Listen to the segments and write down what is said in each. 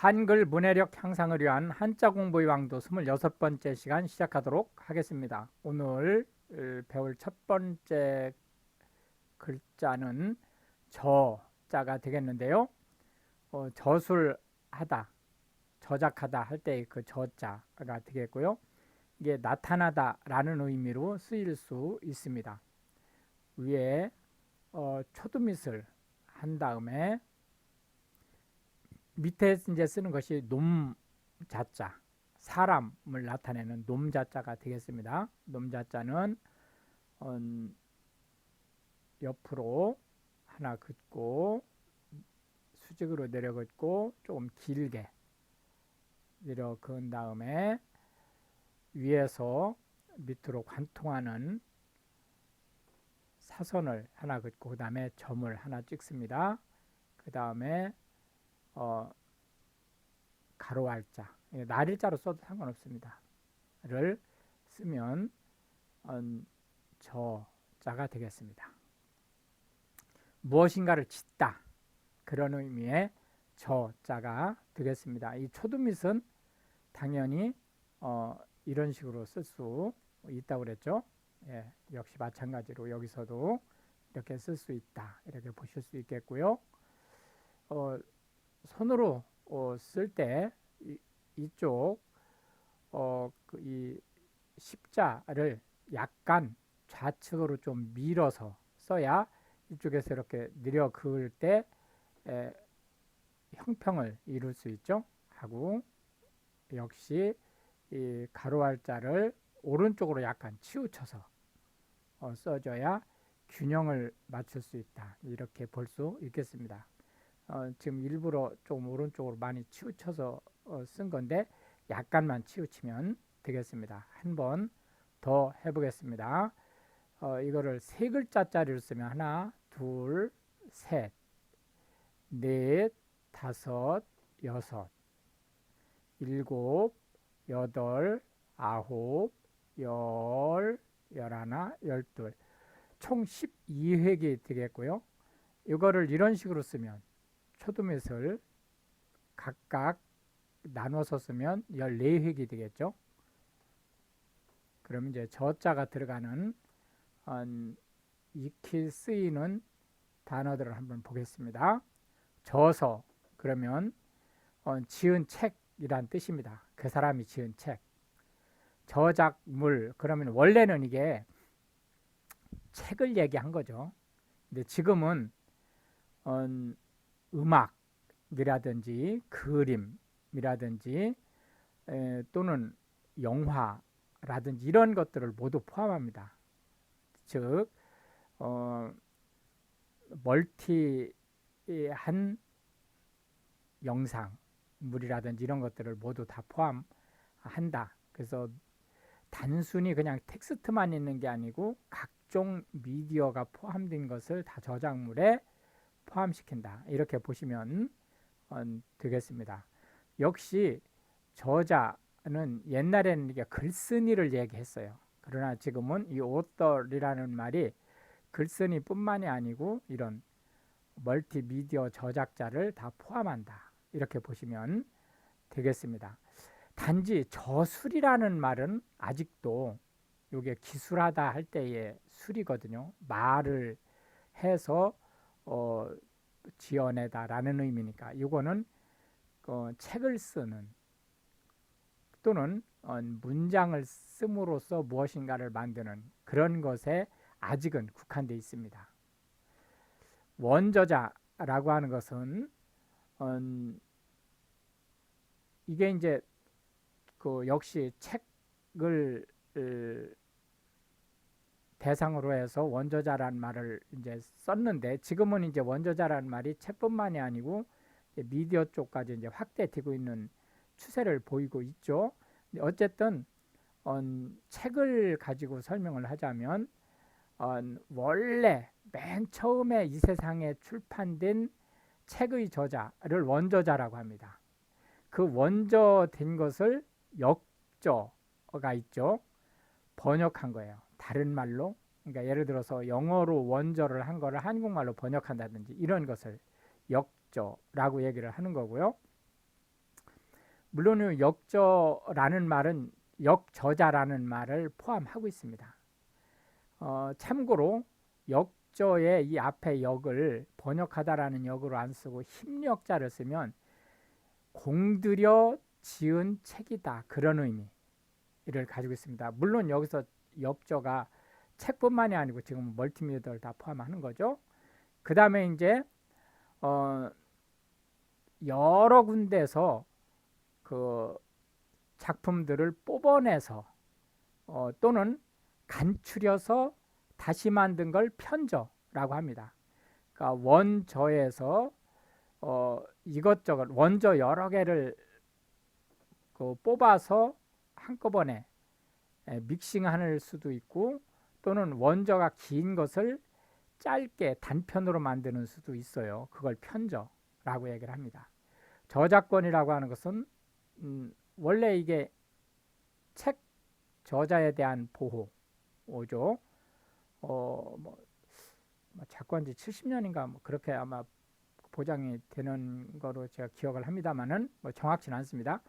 한글 문해력 향상을 위한 한자 공부의 왕도 26번째 시간 시작하도록 하겠습니다. 오늘 배울 첫 번째 글자는 저자가 되겠는데요. 저술하다, 저작하다 할 때 그 저자가 되겠고요. 이게 나타나다라는 의미로 쓰일 수 있습니다. 위에 초두밋을 한 다음에 밑에 이제 쓰는 것이 놈자자, 사람을 나타내는 놈자자가 되겠습니다. 놈자자는 옆으로 하나 긋고 수직으로 내려 긋고 조금 길게 내려 그은 다음에 위에서 밑으로 관통하는 사선을 하나 긋고 그 다음에 점을 하나 찍습니다. 그 다음에 가로 알자, 날일자로 써도 상관없습니다. 를 쓰면 저자가 되겠습니다. 무엇인가를 짓다, 그런 의미의 저자가 되겠습니다. 이 초두밋은 당연히 이런 식으로 쓸 수 있다고 그랬죠. 예, 역시 마찬가지로 여기서도 이렇게 쓸 수 있다, 이렇게 보실 수 있겠고요. 손으로 쓸 때 이쪽 이 십자를 약간 좌측으로 좀 밀어서 써야 이쪽에서 이렇게 내려 그을 때 형평을 이룰 수 있죠. 하고 역시 이 가로 알자를 오른쪽으로 약간 치우쳐서 써줘야 균형을 맞출 수 있다, 이렇게 볼 수 있겠습니다. 지금 일부러 좀 오른쪽으로 많이 치우쳐서 쓴 건데 약간만 치우치면 되겠습니다. 한 번 더 해보겠습니다. 이거를 세 글자짜리로 쓰면 하나, 둘, 셋, 넷, 다섯, 여섯, 일곱, 여덟, 아홉, 열, 열하나, 열둘, 총 12획이 되겠고요. 이거를 이런 식으로 쓰면 초두밋을 각각 나눠서 쓰면 14획이 되겠죠. 그럼 이제 저자가 들어가는 익히 쓰이는 단어들을 한번 보겠습니다. 저서, 그러면 지은 책이란 뜻입니다. 그 사람이 지은 책. 저작물, 그러면 원래는 이게 책을 얘기한 거죠. 근데 지금은 음악이라든지 그림이라든지 또는 영화라든지 이런 것들을 모두 포함합니다. 즉 멀티한 영상물이라든지 이런 것들을 모두 다 포함한다. 그래서 단순히 그냥 텍스트만 있는 게 아니고 각종 미디어가 포함된 것을 다 저작물에 포함시킨다, 이렇게 보시면 되겠습니다. 역시 저자는 옛날에는 이게 글쓴이를 얘기했어요. 그러나 지금은 이 author이라는 말이 글쓴이 뿐만이 아니고 이런 멀티미디어 저작자를 다 포함한다, 이렇게 보시면 되겠습니다. 단지 저술이라는 말은 아직도 이게 기술하다 할 때의 술이거든요. 말을 해서 지어내다라는 의미니까 이거는 책을 쓰는 또는 문장을 씀으로써 무엇인가를 만드는 그런 것에 아직은 국한되어 있습니다. 원저자라고 하는 것은 이게 이제 역시 책을 대상으로 해서 원저자라는 말을 이제 썼는데 지금은 이제 원저자라는 말이 책뿐만이 아니고 미디어 쪽까지 이제 확대되고 있는 추세를 보이고 있죠. 어쨌든 책을 가지고 설명을 하자면 원래 맨 처음에 이 세상에 출판된 책의 저자를 원저자라고 합니다. 그 원저된 것을 역저가 있죠. 번역한 거예요. 다른 말로, 그러니까 예를 들어서 영어로 원저를 한 거를 한국말로 번역한다든지 이런 것을 역저라고 얘기를 하는 거고요. 물론 역저라는 말은 역저자라는 말을 포함하고 있습니다. 참고로 역저의 이 앞에 역을 번역하다라는 역으로 안 쓰고 힘력자를 쓰면 공들여 지은 책이다, 그런 의미를 가지고 있습니다. 물론 여기서 역저가 책뿐만이 아니고 지금 멀티미디어를 다 포함하는 거죠. 그 다음에 이제 여러 군데서 그 작품들을 뽑아내서 또는 간추려서 다시 만든 걸 편저라고 합니다. 그러니까 원저에서 이것저것 원저 여러 개를 뽑아서 한꺼번에 믹싱할 수도 있고, 또는 원저가 긴 것을 짧게 단편으로 만드는 수도 있어요. 그걸 편저라고 얘기를 합니다. 저작권이라고 하는 것은 원래 이게 책 저자에 대한 보호죠. 뭐 작권 지 70년인가 뭐 그렇게 아마 보장이 되는 거로 제가 기억을 합니다만은 뭐 정확치는 않습니다.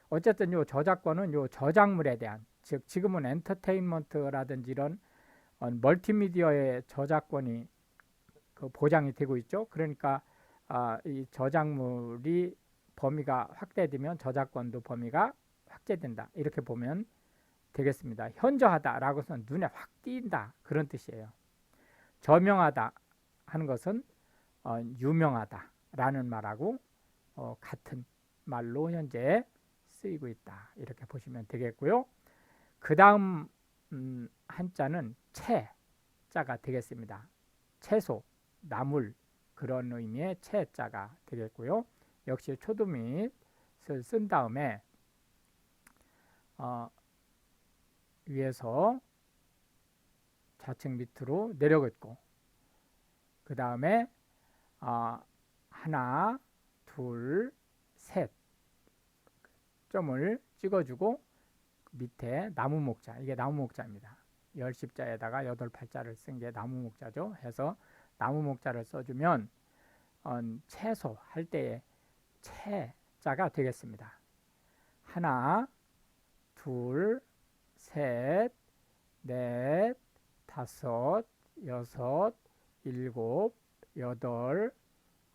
어쨌든 요 저작권은 요 저작물에 대한, 즉 지금은 엔터테인먼트라든지 이런 멀티미디어의 저작권이 보장이 되고 있죠. 그러니까 이 저작물이 범위가 확대되면 저작권도 범위가 확대된다, 이렇게 보면 되겠습니다. 현저하다라고 해서 눈에 확 띈다, 그런 뜻이에요. 저명하다 하는 것은 유명하다라는 말하고 같은 말로 현재 쓰이고 있다, 이렇게 보시면 되겠고요. 그 다음 한자는 채자가 되겠습니다. 채소, 나물, 그런 의미의 채자가 되겠고요. 역시 초두밋을 쓴 다음에 위에서 좌측 밑으로 내려긋고, 그 다음에 하나, 둘, 셋 점을 찍어주고 밑에 나무 목자, 이게 나무 목자입니다. 10십자에다가 8팔자를 쓴 게 나무 목자죠. 해서 나무 목자를 써주면 채소 할 때의 채자가 되겠습니다. 하나, 둘, 셋, 넷, 다섯, 여섯, 일곱, 여덟,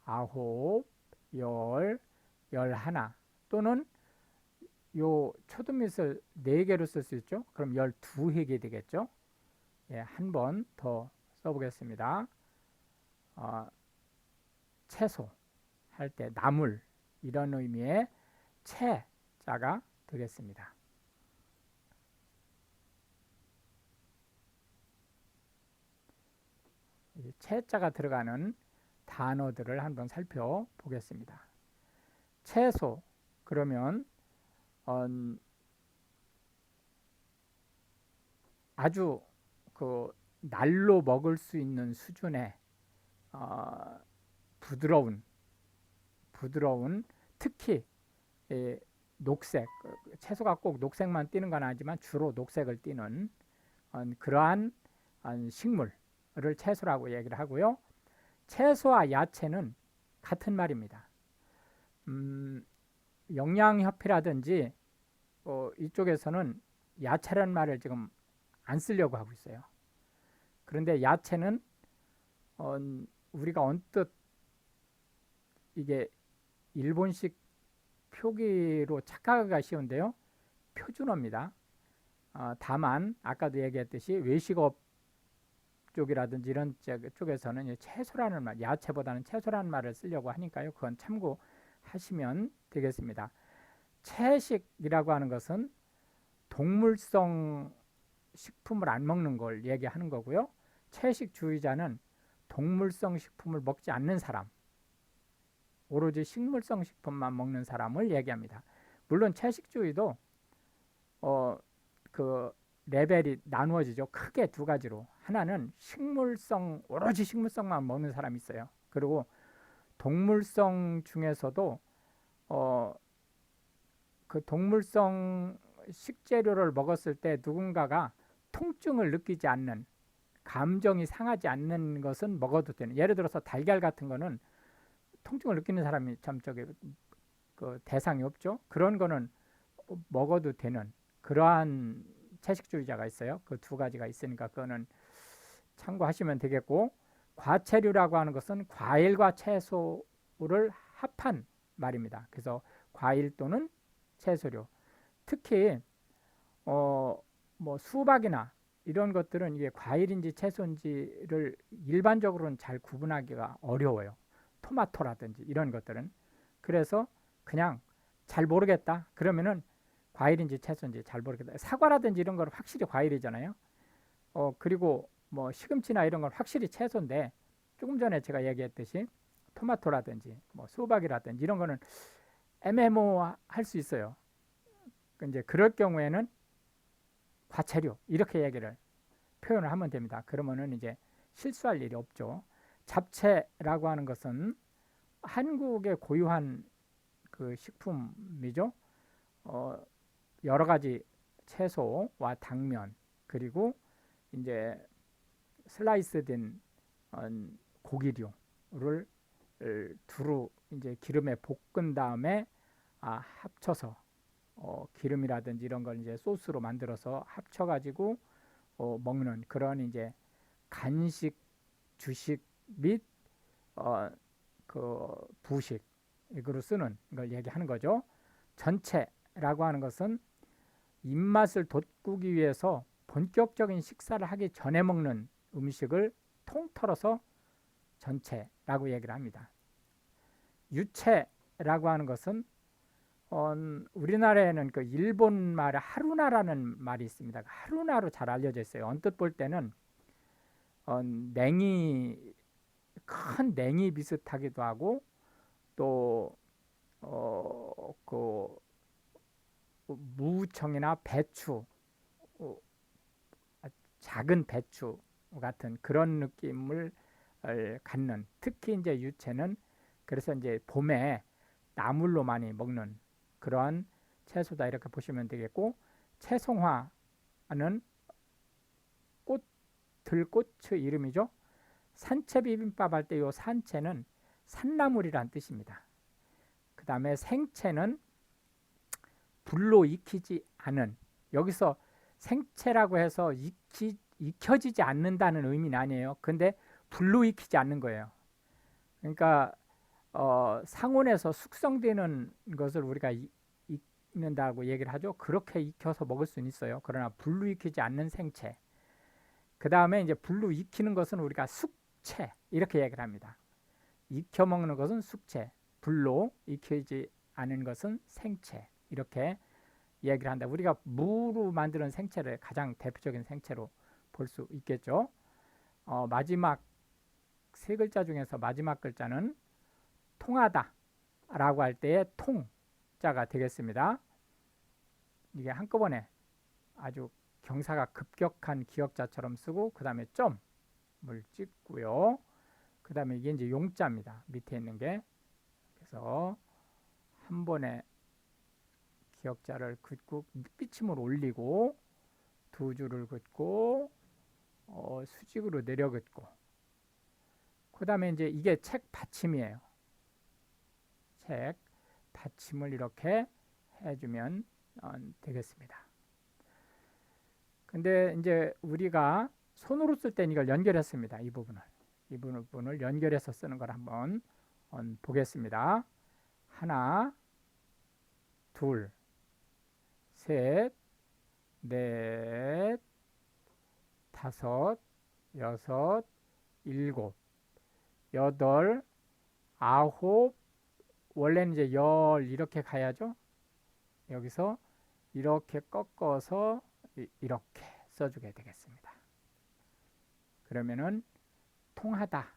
아홉, 열, 열하나, 또는 요 초두밋을 4개로 쓸 수 있죠. 그럼 12획이 되겠죠. 예, 한 번 더 써보겠습니다. 채소 할 때 나물, 이런 의미의 채자가 되겠습니다. 채자가 들어가는 단어들을 한번 살펴보겠습니다. 채소, 그러면 아주 날로 먹을 수 있는 수준의 부드러운 특히 녹색, 채소가 꼭 녹색만 띠는 건 아니지만 주로 녹색을 띠는 그러한 식물을 채소라고 얘기를 하고요. 채소와 야채는 같은 말입니다. 영양협회라든지 이쪽에서는 야채라는 말을 지금 안 쓰려고 하고 있어요. 그런데 야채는 우리가 언뜻 이게 일본식 표기로 착각하기가 쉬운데요. 표준어입니다. 다만 아까도 얘기했듯이 외식업 쪽이라든지 이런 쪽에서는 채소라는 말, 야채보다는 채소라는 말을 쓰려고 하니까요. 그건 참고하시면 되겠습니다. 채식이라고 하는 것은 동물성 식품을 안 먹는 걸 얘기하는 거고요. 채식주의자는 동물성 식품을 먹지 않는 사람, 오로지 식물성 식품만 먹는 사람을 얘기합니다. 물론 채식주의도 그 레벨이 나누어지죠. 크게 두 가지로. 하나는 식물성, 오로지 식물성만 먹는 사람이 있어요. 그리고 동물성 중에서도 그 동물성 식재료를 먹었을 때 누군가가 통증을 느끼지 않는, 감정이 상하지 않는 것은 먹어도 되는. 예를 들어서 달걀 같은 거는 통증을 느끼는 사람이 참 그 대상이 없죠. 그런 거는 먹어도 되는 그러한 채식주의자가 있어요. 그 두 가지가 있으니까 그거는 참고하시면 되겠고, 과채류라고 하는 것은 과일과 채소를 합한 말입니다. 그래서 과일 또는 채소류, 특히 뭐 수박이나 이런 것들은 이게 과일인지 채소인지를 일반적으로는 잘 구분하기가 어려워요. 토마토라든지 이런 것들은. 그래서 그냥 잘 모르겠다 그러면은 과일인지 채소인지 잘 모르겠다. 사과라든지 이런 건 확실히 과일이잖아요. 그리고 뭐 시금치나 이런 건 확실히 채소인데, 조금 전에 제가 얘기했듯이 토마토라든지 뭐 수박이라든지 이런 거는 애매모호할 수 있어요. 이제 그럴 경우에는 과체류 이렇게 얘기를 표현을 하면 됩니다. 그러면은 이제 실수할 일이 없죠. 잡채라고 하는 것은 한국의 고유한 그 식품이죠. 여러 가지 채소와 당면, 그리고 이제 슬라이스된 고기류를 두루 이제 기름에 볶은 다음에 합쳐서 기름이라든지 이런 걸 이제 소스로 만들어서 합쳐가지고 먹는 그런 이제 간식, 주식 및 그 부식으로 쓰는 걸 얘기하는 거죠. 전체라고 하는 것은 입맛을 돋구기 위해서 본격적인 식사를 하기 전에 먹는 음식을 통틀어서 전체라고 얘기를 합니다. 유체라고 하는 것은 우리나라에는 그 일본 말에 하루나라는 말이 있습니다. 하루나로 잘 알려져 있어요. 언뜻 볼 때는 냉이, 큰 냉이 비슷하기도 하고, 또 그 무청이나 배추, 작은 배추 같은 그런 느낌을 갖는, 특히 이제 유채는 그래서 이제 봄에 나물로 많이 먹는 그러한 채소다 이렇게 보시면 되겠고, 채송화는 들꽃의 이름이죠. 산채 비빔밥 할 때 요 산채는 산나물이란 뜻입니다. 그 다음에 생채는 불로 익히지 않은, 여기서 생채라고 해서 익혀지지 않는다는 의미는 아니에요. 근데 불로 익히지 않는 거예요. 그러니까 상온에서 숙성되는 것을 우리가 익는다고 얘기를 하죠. 그렇게 익혀서 먹을 수는 있어요. 그러나 불로 익히지 않는 생채. 그 다음에 이제 불로 익히는 것은 우리가 숙채 이렇게 얘기를 합니다. 익혀 먹는 것은 숙채, 불로 익히지 않은 것은 생채 이렇게 얘기를 한다. 우리가 무로 만드는 생채를 가장 대표적인 생채로 볼 수 있겠죠. 마지막 세 글자 중에서 마지막 글자는 통하다 라고 할 때의 통자가 되겠습니다. 이게 한꺼번에 아주 경사가 급격한 기역자처럼 쓰고, 그 다음에 점을 찍고요. 그 다음에 이게 이제 용자입니다. 밑에 있는 게. 그래서 한 번에 기역자를 긋고 밑비침을 올리고 두 줄을 긋고 수직으로 내려 긋고, 그 다음에 이제 이게 책 받침이에요. 책 받침을 이렇게 해주면 되겠습니다. 근데 이제 우리가 손으로 쓸 때는 이걸 연결했습니다. 이 부분을 연결해서 쓰는 걸 한번 보겠습니다. 하나, 둘, 셋, 넷, 다섯, 여섯, 일곱, 여덟, 아홉, 원래는 이제 열 이렇게 가야죠. 여기서 이렇게 꺾어서 이렇게 써주게 되겠습니다. 그러면은 통하다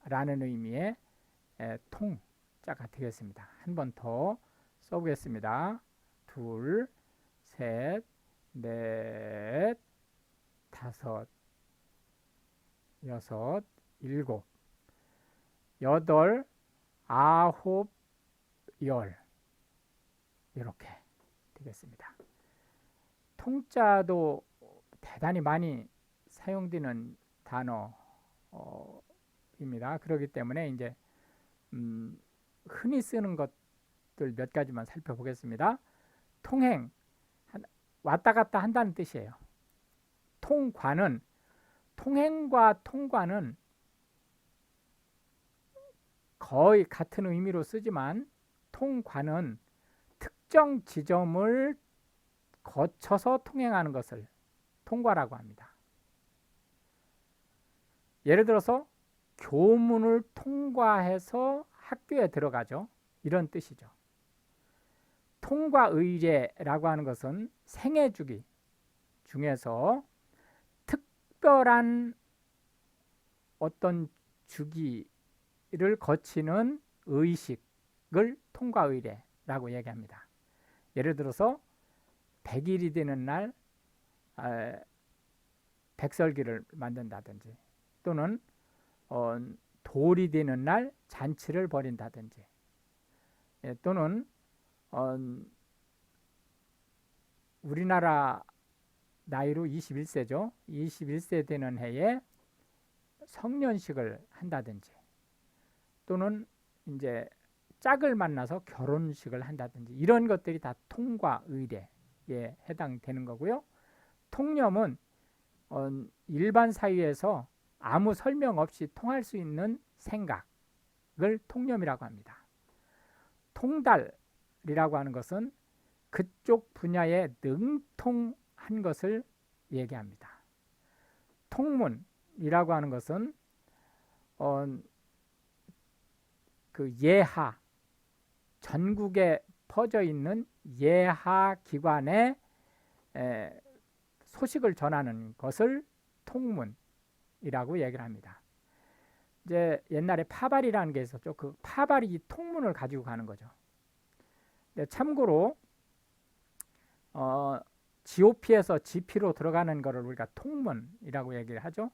라는 의미의 통자가 되겠습니다. 한 번 더 써보겠습니다. 둘, 셋, 넷, 다섯, 여섯, 일곱, 여덟, 아홉, 열 이렇게 되겠습니다. 통자도 대단히 많이 사용되는 단어입니다. 그렇기 때문에 이제 흔히 쓰는 것 것들 몇 가지만 살펴보겠습니다. 통행, 왔다 갔다 한다는 뜻이에요. 통관은, 통행과 통관은 거의 같은 의미로 쓰지만 통관은 특정 지점을 거쳐서 통행하는 것을 통과라고 합니다. 예를 들어서 교문을 통과해서 학교에 들어가죠. 이런 뜻이죠. 통과의례라고 하는 것은 생애주기 중에서 특별한 어떤 주기를 거치는 의식을 통과의례라고 얘기합니다. 예를 들어서 100일이 되는 날 백설기를 만든다든지, 또는 돌이 되는 날 잔치를 벌인다든지, 또는 우리나라 나이로 21세죠. 21세 되는 해에 성년식을 한다든지, 또는 이제 짝을 만나서 결혼식을 한다든지, 이런 것들이 다 통과의례에 해당되는 거고요. 통념은 일반 사회에서 아무 설명 없이 통할 수 있는 생각을 통념이라고 합니다. 통달이라고 하는 것은 그쪽 분야에 능통한 것을 얘기합니다. 통문이라고 하는 것은 그 예하, 전국에 퍼져 있는 예하 기관에 소식을 전하는 것을 통문이라고 얘기를 합니다. 이제 옛날에 파발이라는 게 있었죠. 그 파발이 이 통문을 가지고 가는 거죠. 참고로 GOP에서 GP로 들어가는 것을 우리가 통문이라고 얘기를 하죠.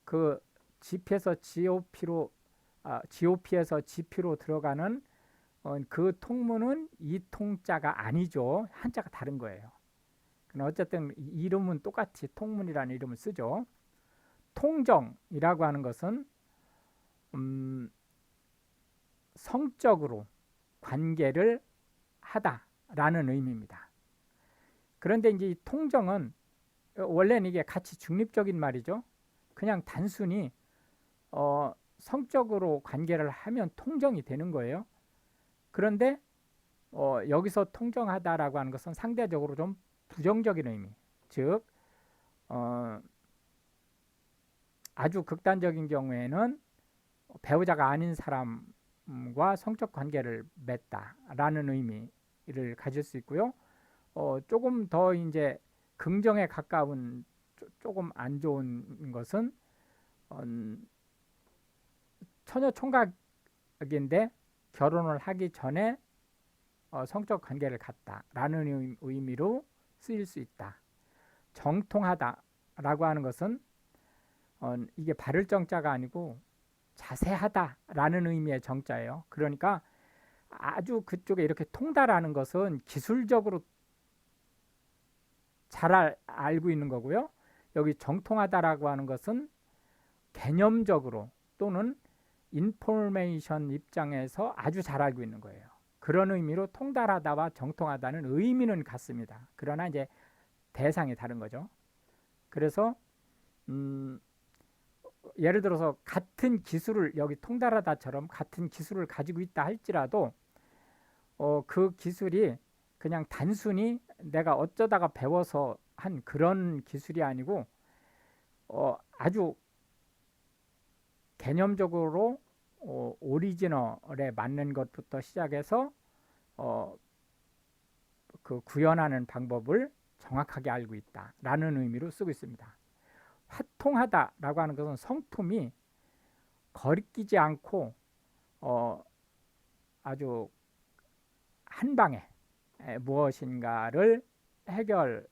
그 GP에서 GOP에서 GP로 들어가는 그 통문은 이 통자가 아니죠. 한자가 다른 거예요. 어쨌든 이름은 똑같이 통문이라는 이름을 쓰죠. 통정이라고 하는 것은 성적으로 관계를 하다라는 의미입니다. 그런데 이제 이 통정은 원래는 이게 같이 중립적인 말이죠. 그냥 단순히 성적으로 관계를 하면 통정이 되는 거예요. 그런데 여기서 통정하다라고 하는 것은 상대적으로 좀 부정적인 의미, 즉 아주 극단적인 경우에는 배우자가 아닌 사람과 성적 관계를 맺다라는 의미를 가질 수 있고요. 조금 더 이제 긍정에 가까운 조금 안 좋은 것은 처녀 총각인데 결혼을 하기 전에 성적 관계를 갖다라는 의미로 쓰일 수 있다. 정통하다라고 하는 것은 이게 바를 정자가 아니고 자세하다라는 의미의 정자예요. 그러니까 아주 그쪽에 이렇게 통달하는 것은 기술적으로 잘 알고 있는 거고요. 여기 정통하다라고 하는 것은 개념적으로 또는 인포메이션 입장에서 아주 잘 알고 있는 거예요. 그런 의미로 통달하다와 정통하다는 의미는 같습니다. 그러나 이제 대상이 다른 거죠. 그래서 예를 들어서 같은 기술을, 여기 통달하다처럼 같은 기술을 가지고 있다 할지라도 그 기술이 그냥 단순히 내가 어쩌다가 배워서 한 그런 기술이 아니고 아주 개념적으로 오리지널에 맞는 것부터 시작해서 그 구현하는 방법을 정확하게 알고 있다라는 의미로 쓰고 있습니다. 화통하다라고 하는 것은 성품이 거리끼지 않고 아주 한 방에 무엇인가를 해결해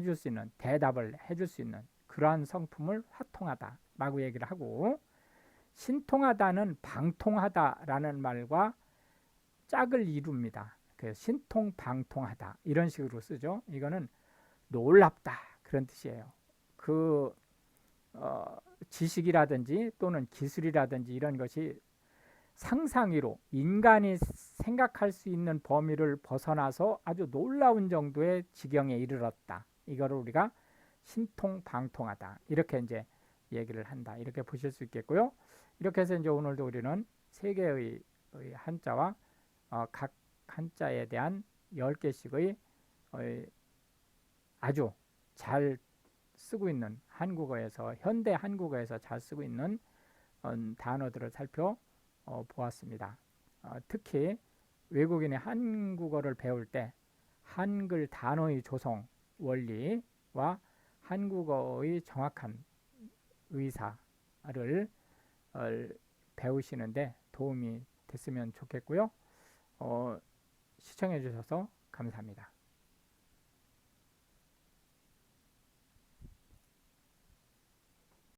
줄 수 있는, 대답을 해줄 수 있는 그러한 성품을 화통하다라고 얘기를 하고, 신통하다는 방통하다라는 말과 짝을 이룹니다. 그래서 신통방통하다 이런 식으로 쓰죠. 이거는 놀랍다 그런 뜻이에요. 그 지식이라든지 또는 기술이라든지 이런 것이 상상 위로, 인간이 생각할 수 있는 범위를 벗어나서 아주 놀라운 정도의 지경에 이르렀다. 이거를 우리가 신통방통하다. 이렇게 이제 얘기를 한다. 이렇게 보실 수 있겠고요. 이렇게 해서 이제 오늘도 우리는 세 개의 한자와 각 한자에 대한 10개씩의 아주 잘 쓰고 있는 한국어에서 현대 한국어에서 잘 쓰고 있는 단어들을 살펴보았습니다. 특히 외국인이 한국어를 배울 때 한글 단어의 조성 원리와 한국어의 정확한 의사를 배우시는데 도움이 됐으면 좋겠고요. 시청해 주셔서 감사합니다.